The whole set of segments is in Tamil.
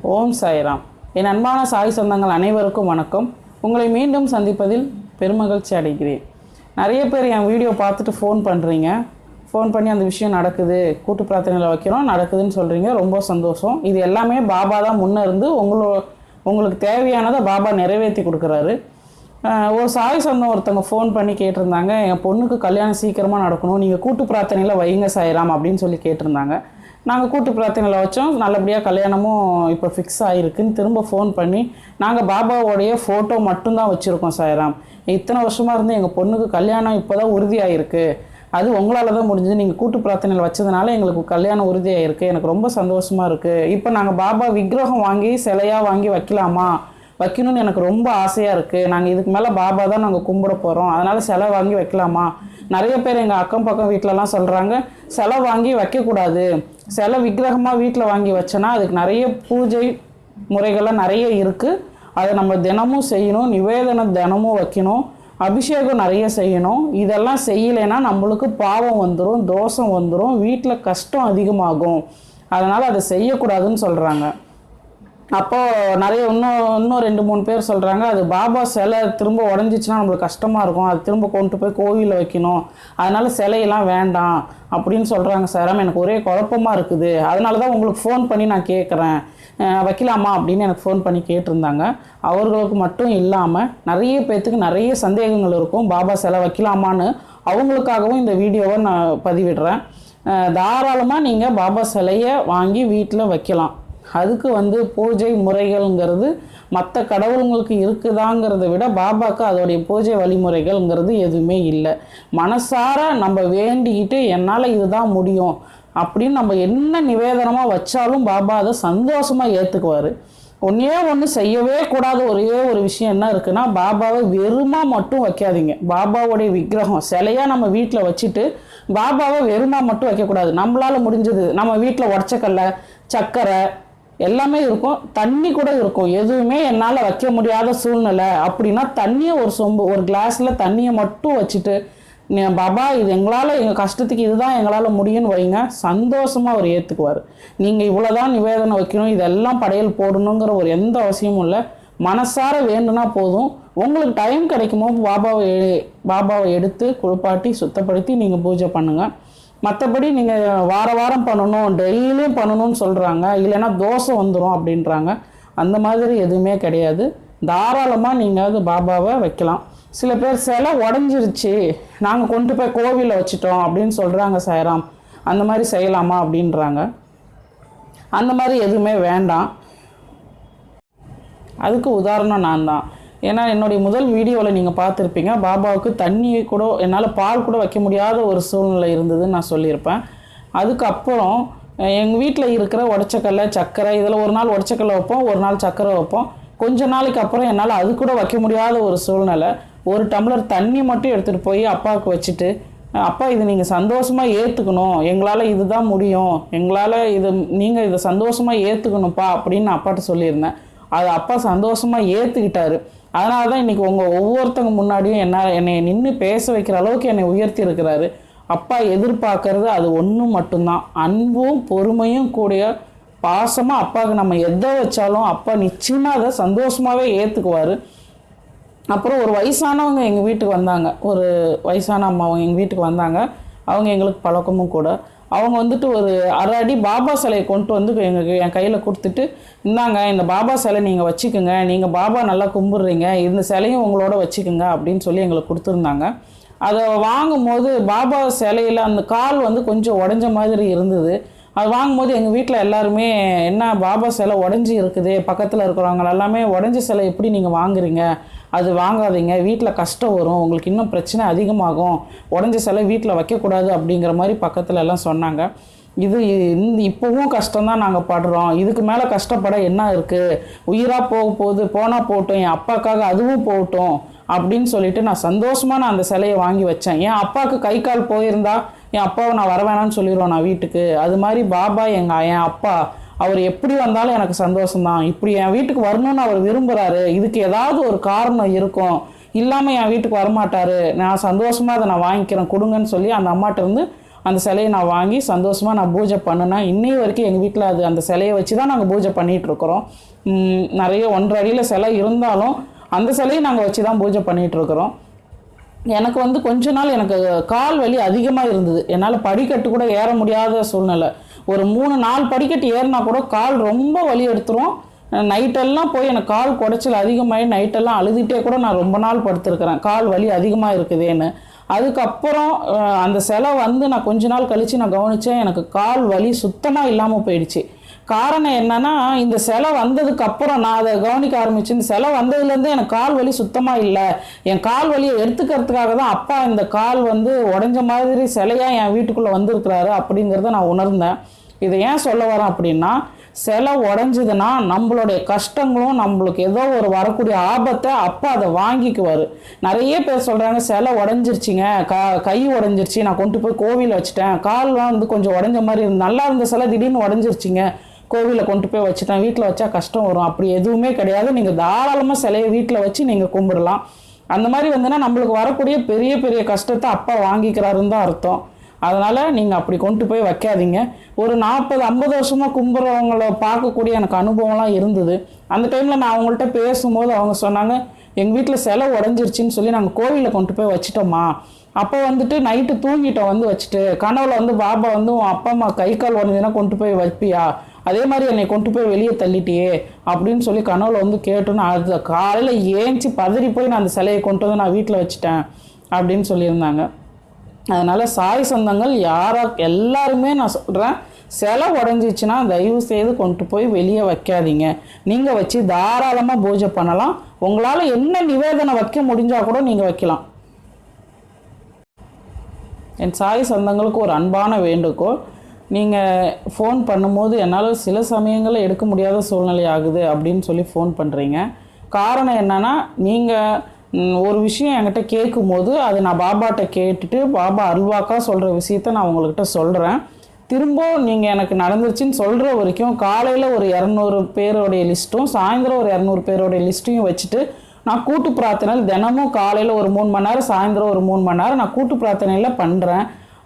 ஓம் சாய்ராம். என் அன்பான சாய் சொந்தங்கள் அனைவருக்கும் வணக்கம். உங்களை மீண்டும் சந்திப்பதில் பெருமகிழ்ச்சி அடைகிறேன். நிறைய பேர் என் வீடியோ பார்த்துட்டு ஃபோன் பண்ணுறீங்க. ஃபோன் பண்ணி அந்த விஷயம் நடக்குது, கூட்டு பிரார்த்தனையில் வைக்கிறோம், நடக்குதுன்னு சொல்கிறீங்க. ரொம்ப சந்தோஷம். இது எல்லாமே பாபா தான் முன்னே இருந்து உங்களுக்கு தேவையானதை பாபா நிறைவேற்றி கொடுக்குறாரு. ஒரு சாய் சொந்தம் ஒருத்தவங்க ஃபோன் பண்ணி கேட்டிருந்தாங்க, என் பொண்ணுக்கு கல்யாணம் சீக்கிரமாக நடக்கணும், நீங்கள் கூட்டு பிரார்த்தனையில் வைங்க சாய்ராம் அப்படின்னு சொல்லி கேட்டிருந்தாங்க. நாங்கள் கூட்டு பிரார்த்தனையில் வச்சோம். நல்லபடியாக கல்யாணமும் இப்போ ஃபிக்ஸ் ஆகிருக்குன்னு திரும்ப ஃபோன் பண்ணி, நாங்கள் பாபாவோடைய ஃபோட்டோ மட்டும்தான் வச்சுருக்கோம் சாய்ராம். இத்தனை வருஷமாக இருந்து எங்கள் பொண்ணுக்கு கல்யாணம் இப்போ தான் உறுதியாகிருக்கு, அது உங்களால் தான் முடிஞ்சது, நீங்கள் கூட்டு பிரார்த்தனையில் வச்சதுனால எங்களுக்கு கல்யாணம் உறுதியாகிருக்கு, எனக்கு ரொம்ப சந்தோஷமாக இருக்குது. இப்போ நாங்கள் பாபா விக்கிரகம் வாங்கி சிலையாக வாங்கி வைக்கணும்னு எனக்கு ரொம்ப ஆசையாக இருக்குது. நாங்கள் இதுக்கு மேலே பாபா தான் நாங்கள் கும்பிட போகிறோம், அதனால் சிலை வாங்கி வைக்கலாமா? நிறைய பேர் எங்கள் அக்கம் பக்கம் வீட்டிலலாம் சொல்கிறாங்க, சிலை வாங்கி வைக்கக்கூடாது, சிலை விக்கிரகமாக வீட்டில் வாங்கி வச்சோன்னா அதுக்கு நிறைய பூஜை முறைகள்லாம் நிறைய இருக்குது, அதை நம்ம தினமும் செய்யணும், நிவேதனம் தினமும் வைக்கணும், அபிஷேகம் நிறைய செய்யணும். இதெல்லாம் செய்யலைன்னா நம்மளுக்கு பாவம் வந்துடும், தோஷம் வந்துடும், வீட்டில் கஷ்டம் அதிகமாகும், அதனால் அதை செய்யக்கூடாதுன்னு சொல்கிறாங்க. அப்போது நிறைய இன்னும் 2-3 பேர் சொல்கிறாங்க, அது பாபா சிலை திரும்ப உடஞ்சிச்சின்னா நம்மளுக்கு கஷ்டமாக இருக்கும், அது திரும்ப கொண்டு போய் கோவிலில் வைக்கணும், அதனால் சிலையெல்லாம் வேண்டாம் அப்படின்னு சொல்கிறாங்க. சார் எனக்கு ஒரே குழப்பமாக இருக்குது, அதனால தான் உங்களுக்கு ஃபோன் பண்ணி நான் கேட்குறேன், வைக்கலாமா அப்படின்னு எனக்கு ஃபோன் பண்ணி கேட்டிருந்தாங்க. அவர்களுக்கு மட்டும் இல்லாமல் நிறைய பேர்த்துக்கு நிறைய சந்தேகங்கள் இருக்கும், பாபா சிலை வைக்கலாமான்னு. அவங்களுக்காகவும் இந்த வீடியோவை நான் பதிவிடுறேன். தாராளமாக நீங்கள் பாபா சிலையை வாங்கி வீட்டில் வைக்கலாம். அதுக்கு பூஜை முறைகள்ங்கிறது மற்ற கடவுளுங்களுக்கு இருக்குதாங்கிறத விட பாபாவுக்கு அதோடைய பூஜை வழிமுறைகள்ங்கிறது எதுவுமே இல்லை. மனசார நம்ம வேண்டிக்கிட்டு என்னால் இதுதான் முடியும் அப்படின்னு நம்ம என்ன நிவேதனமாக வச்சாலும் பாபா அதை சந்தோஷமாக ஏற்றுக்குவார். ஒன்று செய்யவே கூடாத ஒரே ஒரு விஷயம் என்ன இருக்குன்னா, பாபாவை வெறுமா மட்டும் வைக்காதீங்க. பாபாவுடைய விக்கிரகம் சிலையாக நம்ம வீட்டில் வச்சுட்டு பாபாவை வெறுமா மட்டும் வைக்கக்கூடாது. நம்மளால் முடிஞ்சது நம்ம வீட்டில் உடச்சக்கல்ல, சர்க்கரை எல்லாமே இருக்கும், தண்ணி கூட இருக்கும். எதுவுமே என்னால் வைக்க முடியாத சூழ்நிலை அப்படின்னா தண்ணியை ஒரு கிளாஸில் தண்ணியை மட்டும் வச்சுட்டு, பாபா இது எங்கள் கஷ்டத்துக்கு இதுதான் எங்களால் முடியும்னு வைங்க, சந்தோஷமாக அவர் ஏற்றுக்குவார். நீங்கள் இவ்வளோதான் நிவேதனை வைக்கணும், இதெல்லாம் படையல் போடணுங்கிற ஒரு எந்த அவசியமும் இல்லை. மனசார வேண்டுனா போதும். உங்களுக்கு டைம் கிடைக்கும்போது பாபாவை எடுத்து குளிப்பாட்டி சுத்தப்படுத்தி நீங்கள் பூஜை பண்ணுங்கள். மற்றபடி நீங்கள் வாரம் பண்ணணும், டெய்லியும் பண்ணணும்னு சொல்கிறாங்க, இல்லைன்னா தோசை வந்துடும் அப்படின்றாங்க. அந்த மாதிரி எதுவுமே கிடையாது. தாராளமாக நீங்கள் அது பாபாவை வைக்கலாம். சில பேர் சிலை உடஞ்சிருச்சு, நாங்கள் கொண்டு போய் கோவிலில் வச்சுட்டோம் அப்படின்னு சொல்கிறாங்க சாய்ராம், அந்த மாதிரி செய்யலாமா அப்படின்றாங்க. அந்த மாதிரி எதுவுமே வேண்டாம். அதுக்கு உதாரணம் நான் தான். ஏன்னா என்னுடைய முதல் வீடியோவில் நீங்கள் பார்த்துருப்பீங்க, பாபாவுக்கு தண்ணி கூட என்னால் பால் கூட வைக்க முடியாத ஒரு சூழ்நிலை இருந்ததுன்னு நான் சொல்லியிருப்பேன். அதுக்கப்புறம் எங்கள் வீட்டில் இருக்கிற உடச்சக்கல்லை, சர்க்கரை, இதில் ஒரு நாள் உடச்சக்கல்லை வைப்போம், ஒரு நாள் சர்க்கரை வைப்போம். கொஞ்ச நாளைக்கு அப்புறம் என்னால் அது கூட வைக்க முடியாத ஒரு சூழ்நிலை. ஒரு டம்ளர் தண்ணி மட்டும் எடுத்துகிட்டு போய் அப்பாவுக்கு வச்சுட்டு, அப்பா இது நீங்கள் சந்தோஷமாக ஏற்றுக்கணும், எங்களால் இதுதான் முடியும், நீங்கள் இதை சந்தோஷமாக ஏற்றுக்கணும்ப்பா அப்படின்னு நான் அப்பாட்ட சொல்லியிருந்தேன். அது அப்பா சந்தோஷமாக ஏற்றுக்கிட்டாரு. அதனால தான் இன்றைக்கி ஒவ்வொருத்தங்க முன்னாடியும் என்னை நின்று பேச வைக்கிற அளவுக்கு என்னை உயர்த்தி இருக்கிறாரு. அப்பா எதிர்பார்க்கறது அது ஒன்று மட்டும்தான், அன்பும் பொறுமையும் கூடிய பாசமாக அப்பாவுக்கு நம்ம எதை வச்சாலும் அப்பா நிச்சயமாக அதை சந்தோஷமாகவே ஏற்றுக்குவார். அப்புறம் ஒரு வயசானவங்க எங்கள் வீட்டுக்கு வந்தாங்க, ஒரு வயசான அம்மா அவங்க எங்கள் வீட்டுக்கு வந்தாங்க. அவங்க எங்களுக்கு பழக்கமும் கூட. அவங்க ஒரு அரை அடி பாபா சிலையை கொண்டு என் கையில் கொடுத்துட்டு, இந்தாங்க இந்த பாபா சிலை நீங்கள் வச்சுக்கோங்க, நீங்கள் பாபா நல்லா கும்பிட்றீங்க, இந்த சிலையும் உங்களோட வச்சுக்கோங்க அப்படின்னு சொல்லி எங்களுக்கு கொடுத்துருந்தாங்க. அதை வாங்கும்போது பாபா சிலையில் அந்த கால் கொஞ்சம் உடஞ்ச மாதிரி இருந்தது. அது வாங்கும்போது எங்கள் வீட்டில் எல்லாருமே, என்ன பாபா சிலை உடஞ்சி இருக்குது, பக்கத்தில் இருக்கிறவங்க எல்லாமே உடஞ்ச சிலை எப்படி நீங்கள் வாங்குறீங்க, அது வாங்காதீங்க, வீட்டில் கஷ்டம் வரும், உங்களுக்கு இன்னும் பிரச்சனை அதிகமாகும், உடஞ்ச சிலை வீட்டில் வைக்கக்கூடாது அப்படிங்கிற மாதிரி பக்கத்தில் எல்லாம் சொன்னாங்க. இப்போவும் கஷ்டம்தான் நாங்கள் படுறோம், இதுக்கு மேலே கஷ்டப்பட என்ன இருக்குது, உயிராக போனால் போகட்டும், என் அப்பாக்காக அதுவும் போகட்டும் அப்படின்னு சொல்லிட்டு நான் சந்தோஷமாக அந்த சிலையை வாங்கி வச்சேன். என் அப்பாவுக்கு கை கால் போயிருந்தா என் அப்பாவை நான் வர வேணான்னு சொல்லிடுவேன் நான் வீட்டுக்கு. அது மாதிரி பாபா என் அப்பா, அவர் எப்படி வந்தாலும் எனக்கு சந்தோஷம்தான். இப்படி என் வீட்டுக்கு வரணும்னு அவர் விரும்புகிறாரு, இதுக்கு ஏதாவது ஒரு காரணம் இருக்கும், இல்லாமல் என் வீட்டுக்கு வரமாட்டார், நான் சந்தோஷமாக அதை நான் வாங்கிக்கிறேன் கொடுங்கன்னு சொல்லி அந்த அம்மாட்ட அந்த சிலையை நான் வாங்கி சந்தோஷமாக நான் பூஜை பண்ணினேன். இன்னை வரைக்கும் எங்கள் வீட்டில் அது அந்த சிலையை வச்சு தான் நாங்கள் பூஜை பண்ணிகிட்ருக்குறோம். நிறைய 1.5 அடியில் சிலை இருந்தாலும் அந்த சிலையை நாங்கள் வச்சு தான் பூஜை பண்ணிகிட்ருக்குறோம். எனக்கு வந்து கொஞ்ச நாள் எனக்கு கால் வலி அதிகமாக இருந்தது. என்னால் படிக்கட்டு கூட ஏற முடியாத சூழ்நிலை. ஒரு 3-4 படிக்கட்டு ஏறினா கூட கால் ரொம்ப வலி எடுத்துரும். நைட்டெல்லாம் போய் எனக்கு கால் குடைச்சல் அதிகமாகி நைட்டெல்லாம் அழுதுகிட்டே கூட நான் ரொம்ப நாள் படுத்திருக்கிறேன், கால் வலி அதிகமாக இருக்குதுன்னு. அதுக்கப்புறம் அந்த சிலை வந்து நான் கொஞ்ச நாள் கழித்து நான் கவனித்தேன், எனக்கு கால் வலி சுத்தமாக இல்லாமல் போயிடுச்சு. காரணம் என்னன்னா, இந்த சிலை வந்ததுக்கப்புறம் நான் அதை கவனிக்க ஆரம்பிச்சு, இந்த சிலை வந்ததுலேருந்து எனக்கு கால் வலி சுத்தமாக இல்லை. என் கால் வலியை எடுத்துக்கிறதுக்காக தான் அப்பா இந்த கால் வந்து உடஞ்ச மாதிரி சிலையாக என் வீட்டுக்குள்ளே வந்திருக்கிறாரு அப்படிங்கிறத நான் உணர்ந்தேன். இதை ஏன் சொல்ல வரேன் அப்படின்னா, சிலை உடஞ்சதுன்னா நம்மளுடைய கஷ்டங்களும் நம்மளுக்கு ஏதோ ஒரு வரக்கூடிய ஆபத்தை அப்பா அதை வாங்கிக்குவார். நிறைய பேர் சொல்கிறாங்க, சிலை உடஞ்சிருச்சிங்க, கை உடஞ்சிருச்சு, நான் கொண்டு போய் கோவிலில் வச்சுட்டேன், கால்லாம் வந்து கொஞ்சம் உடஞ்ச மாதிரி நல்லா இருந்த சிலை திடீர்னு உடஞ்சிருச்சிங்க, கோவிலில் கொண்டு போய் வச்சுட்டேன், வீட்டில் வச்சா கஷ்டம் வரும். அப்படி எதுவுமே கிடையாது. நீங்கள் தாராளமாக சிலையை வீட்டில் வச்சு நீங்கள் கும்பிடலாம். அந்த மாதிரி வந்துன்னா நம்மளுக்கு வரக்கூடிய பெரிய பெரிய கஷ்டத்தை அப்பா வாங்கிக்கிறாருன்னு தான் அர்த்தம். அதனால் நீங்கள் அப்படி கொண்டு போய் வைக்காதீங்க. ஒரு 40-50 வருஷமாக கும்பிட்றவங்கள பார்க்கக்கூடிய எனக்கு அனுபவம்லாம் இருந்தது. அந்த டைமில் நான் அவங்கள்ட்ட பேசும்போது அவங்க சொன்னாங்க, எங்கள் வீட்டில் சிலை உடஞ்சிருச்சின்னு சொல்லி நாங்கள் கோவிலில் கொண்டு போய் வச்சுட்டோம்மா. அப்போ வந்துட்டு நைட்டு தூங்கிட்டோம் வந்து வச்சுட்டு, கனவுல வந்து பாபா வந்து உன் அப்பா அம்மா கை கால் உடஞ்சுன்னா கொண்டு போய் வைப்பியா, அதே மாதிரி என்னை கொண்டு போய் வெளியே தள்ளிட்டியே அப்படின்னு சொல்லி கனவுல வந்து கேட்டோன்னு அது காலையில் ஏஞ்சி பதறி போய் நான் அந்த சிலையை கொண்டு வந்து நான் வீட்டில் வச்சுட்டேன் அப்படின்னு சொல்லியிருந்தாங்க. அதனால் சாய் சொந்தங்கள் எல்லாருமே நான் சொல்கிறேன், சிலை உடஞ்சிச்சுன்னா தயவு செய்து கொண்டு போய் வெளியே வைக்காதீங்க. நீங்கள் வச்சு தாராளமாக பூஜை பண்ணலாம். உங்களால் என்ன நிவேதனை வைக்க முடிஞ்சால் கூட நீங்கள் வைக்கலாம். என் சாய் சொந்தங்களுக்கு ஒரு அன்பான வேண்டுகோள், நீங்கள் ஃபோன் பண்ணும்போது என்னால் சில சமயங்களில் எடுக்க முடியாத சூழ்நிலை ஆகுது அப்படின்னு சொல்லி ஃபோன் பண்ணுறீங்க. காரணம் என்னென்னா, நீங்கள் ஒரு விஷயம் என்கிட்ட கேட்கும்போது அது நான் பாபாட்ட கேட்டுட்டு பாபா அல்வாக்கா சொல்கிற விஷயத்த நான் உங்கள்கிட்ட சொல்கிறேன். திரும்ப நீங்கள் எனக்கு நடந்துருச்சுன்னு சொல்கிற வரைக்கும் காலையில் ஒரு 200 பேரோடைய லிஸ்ட்டும் சாயந்தரம் ஒரு 200 பேரோடைய லிஸ்ட்டையும் வச்சுட்டு நான் கூட்டு பிரார்த்தனையில் தினமும் காலையில் ஒரு 3 மணி நேரம், சாயந்தரம் ஒரு 3 மணி நேரம் நான் கூட்டு பிரார்த்தனையில் பண்ணுறேன்.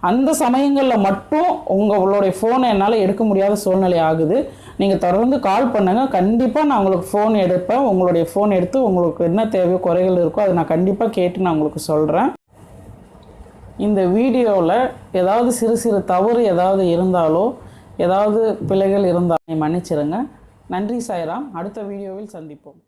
அந்த சமயங்களில் மட்டும் உங்களுடைய ஃபோனை என்னால் எடுக்க முடியாத சூழ்நிலை ஆகுது. நீங்கள் தொடர்ந்து கால் பண்ணுங்கள், கண்டிப்பாக நான் உங்களுக்கு ஃபோன் எடுப்பேன். உங்களுடைய ஃபோன் எடுத்து உங்களுக்கு என்ன தேவையோ குறைகள் இருக்கோ அதை நான் கண்டிப்பாக கேட்டு நான் உங்களுக்கு சொல்கிறேன். இந்த வீடியோவில் ஏதாவது சிறு சிறு தவறு ஏதாவது இருந்தாலோ ஏதாவது பிழைகள் இருந்தாலும் மன்னிச்சிருங்க. நன்றி சாய்ராம். அடுத்த வீடியோவில் சந்திப்போம்.